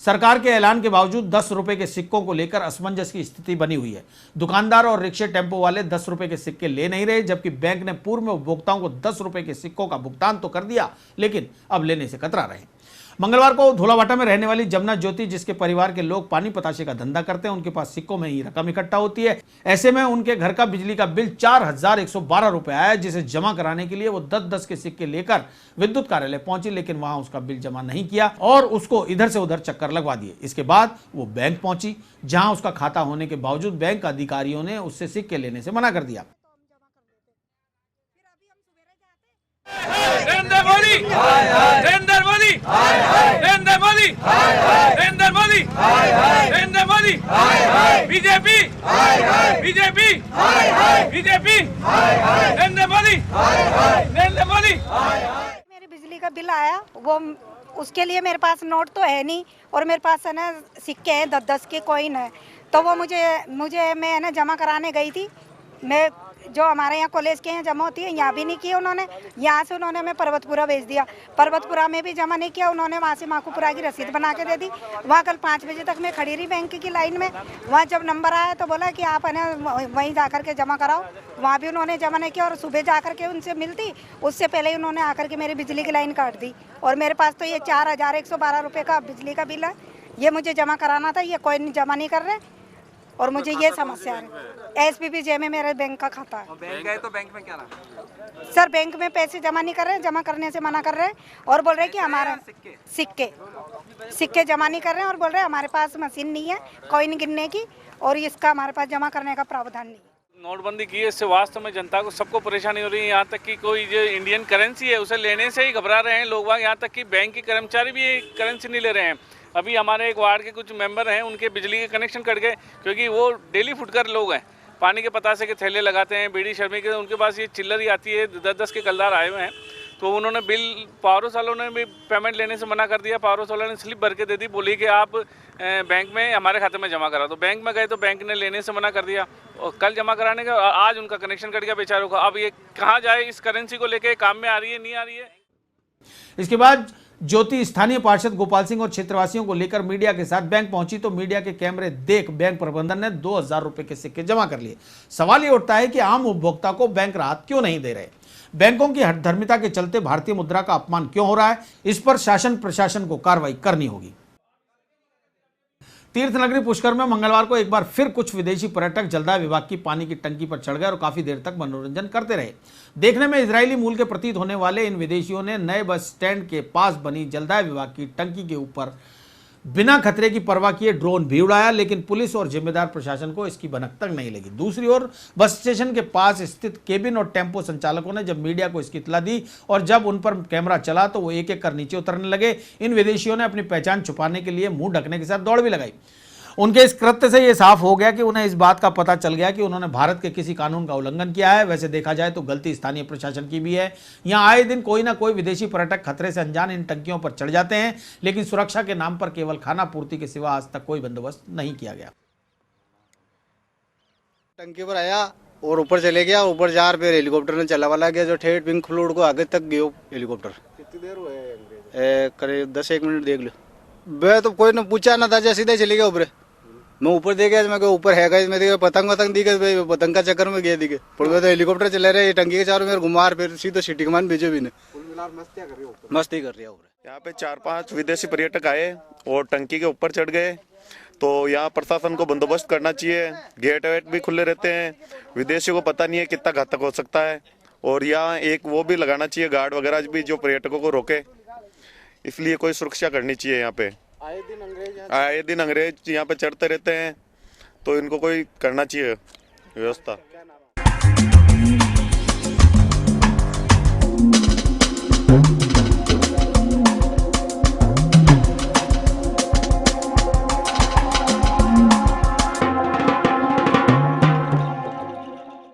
सरकार के ऐलान के बावजूद 10 रुपए के सिक्कों को लेकर असमंजस की स्थिति बनी हुई है। दुकानदार और रिक्शे टेम्पो वाले 10 रुपए के सिक्के ले नहीं रहे, जबकि बैंक ने पूर्व में उपभोक्ताओं को 10 रुपए के सिक्कों का भुगतान तो कर दिया, लेकिन अब लेने से कतरा रहे। मंगलवार को धोलावाटा में रहने वाली जमुना ज्योति, जिसके परिवार के लोग पानी पताशे का धंधा करते हैं, उनके पास सिक्कों में ही रकम इकट्ठा होती है। ऐसे में उनके घर का बिजली का बिल 4112 रुपए आया, जिसे जमा कराने के लिए वो 10-10 के सिक्के लेकर विद्युत कार्यालय पहुंची, लेकिन वहां उसका बिल जमा नहीं किया और उसको इधर से उधर चक्कर लगवा दिए। इसके बाद वो बैंक पहुंची, जहां उसका खाता होने के बावजूद बैंक अधिकारियों ने उससे सिक्के लेने से मना कर दिया। Narendra Modi, Narendra Modi, Narendra Modi, Narendra Modi, Narendra Modi, BJP, BJP, BJP, Narendra Modi, Narendra Modi. मेरी बिजली का बिल आया, वो उसके लिए मेरे पास नोट तो है नहीं और मेरे पास है ना सिक्के हैं, 10-10 के कॉइन है। तो वो मुझे मैं है ना जमा कराने गई थी। मैं जो हमारे यहाँ कॉलेज के यहाँ जमा होती है, यहाँ भी नहीं किया उन्होंने। यहाँ से उन्होंने हमें पर्वतपुरा भेज दिया, पर्वतपुरा में भी जमा नहीं किया उन्होंने। वहाँ से माकूपुरा की रसीद बना के दे दी। वहाँ कल 5 बजे तक मैं खड़ी रही बैंक की लाइन में। वहाँ जब नंबर आया तो बोला कि आप है ना वहीं जा कर के जमा कराओ। वहाँ भी उन्होंने जमा नहीं किया और सुबह जा कर के उनसे मिलती, उससे पहले ही उन्होंने आकर के मेरी बिजली की लाइन काट दी। और मेरे पास तो ये 4112 रुपये का बिजली का बिल है, ये मुझे जमा कराना था, ये कोई जमा नहीं कर रहे और मुझे ये समस्या है। SPPJ में मेरे बैंक का खाता है। बैंक है तो बैंक में क्या रहा? सर बैंक में पैसे जमा नहीं कर रहे, जमा करने से मना कर रहे हैं और बोल रहे हैं कि हमारे सिक्के जमा नहीं कर रहे हैं और बोल रहे हैं हमारे पास मशीन नहीं है कॉइन गिनने की और इसका हमारे पास जमा करने का प्रावधान नहीं है। नोटबंदी की है, इससे वास्तव में जनता को सबको परेशानी हो रही है। यहाँ तक कि कोई जो इंडियन करेंसी है उसे लेने से ही घबरा रहे हैं लोग। यहाँ तक कि बैंक के कर्मचारी भी करेंसी नहीं ले रहे हैं। अभी हमारे एक वार्ड के कुछ मेंबर हैं, उनके बिजली के कनेक्शन कट गए क्योंकि वो डेली फुटकर लोग हैं। पानी के पतासे के थैले लगाते हैं, बीड़ी शर्मी के, उनके पास ये चिल्लर ही आती है। 10-10 के कलदार आए हुए हैं, तो उन्होंने बिल पावर हाउस वालों ने भी पेमेंट लेने से मना कर दिया। पावर हाउस वालों ने स्लिप भर के दे दी, बोली कि आप बैंक में हमारे खाते में जमा करा। तो बैंक में गए तो बैंक ने लेने से मना कर दिया और कल जमा कराने का, आज उनका कनेक्शन कट गया बेचारों का। अब ये कहाँ जाए इस करेंसी को लेके, काम में आ रही है नहीं आ रही है। इसके बाद ज्योति स्थानीय पार्षद गोपाल सिंह और क्षेत्रवासियों को लेकर मीडिया के साथ बैंक पहुंची, तो मीडिया के कैमरे देख बैंक प्रबंधन ने 2000 रुपए के सिक्के जमा कर लिए। सवाल ये उठता है कि आम उपभोक्ता को बैंक राहत क्यों नहीं दे रहे? बैंकों की हठधर्मिता के चलते भारतीय मुद्रा का अपमान क्यों हो रहा है? इस पर शासन प्रशासन को कार्रवाई करनी होगी। तीर्थनगरी पुष्कर में मंगलवार को एक बार फिर कुछ विदेशी पर्यटक जलदाय विभाग की पानी की टंकी पर चढ़ गए और काफी देर तक मनोरंजन करते रहे। देखने में इजरायली मूल के प्रतीत होने वाले इन विदेशियों ने नए बस स्टैंड के पास बनी जलदाय विभाग की टंकी के ऊपर बिना खतरे की परवाह किए ड्रोन भी उड़ाया, लेकिन पुलिस और जिम्मेदार प्रशासन को इसकी भनक तक नहीं लगी। दूसरी ओर बस स्टेशन के पास स्थित केबिन और टेम्पो संचालकों ने जब मीडिया को इसकी इत्तला दी और जब उन पर कैमरा चला तो वो एक एक कर नीचे उतरने लगे। इन विदेशियों ने अपनी पहचान छुपाने के लिए मुंह ढकने के साथ दौड़ भी लगाई। उनके इस कृत्य से यह साफ हो गया कि उन्हें इस बात का पता चल गया कि उन्होंने भारत के किसी कानून का उल्लंघन किया है। वैसे देखा जाए तो गलती स्थानीय प्रशासन की भी है। यहाँ आए दिन कोई ना कोई विदेशी पर्यटक खतरे से अनजान इन टंकियों पर चढ़ जाते हैं, लेकिन सुरक्षा के नाम पर केवल खाना पूर्ति के सिवा आज तक कोई बंदोबस्त नहीं किया गया। टंकी पर आया और ऊपर चले गया, ऊपर जा फिर हेलीकॉप्टर ने चला वाला गया जो ठेठ पिंक फ्लोर को आगे तक गयो हेलीकॉप्टर। कितनी देर हुए? करीब 10-1 मिनट देख लो। वे तो कोई ने पूछा ना था, जैसे सीधे चले गया ऊपर। मैं ऊपर देखा, मैं ऊपर है मैं देखा पतंग दिखे, पतंग का चक्कर में गया दिखे। पर तो हेलीकॉप्टर चला रहे, टंकी के चारों में घुमा फिर सीधे सिटी कमान भेजो भी मस्ती कर रही है। यहाँ पे 4-5 विदेशी पर्यटक आए और टंकी के ऊपर चढ़ गए, तो यहाँ प्रशासन को बंदोबस्त करना चाहिए। गेट वेट भी खुले रहते हैं, विदेशियों को पता नहीं है कितना घातक हो सकता है। और यहाँ एक वो भी लगाना चाहिए गार्ड वगैरह भी जो पर्यटकों को रोके, इसलिए कोई सुरक्षा करनी चाहिए। यहाँ पे आए दिन अंग्रेज यहाँ पे चढ़ते रहते हैं, तो इनको कोई करना चाहिए व्यवस्था।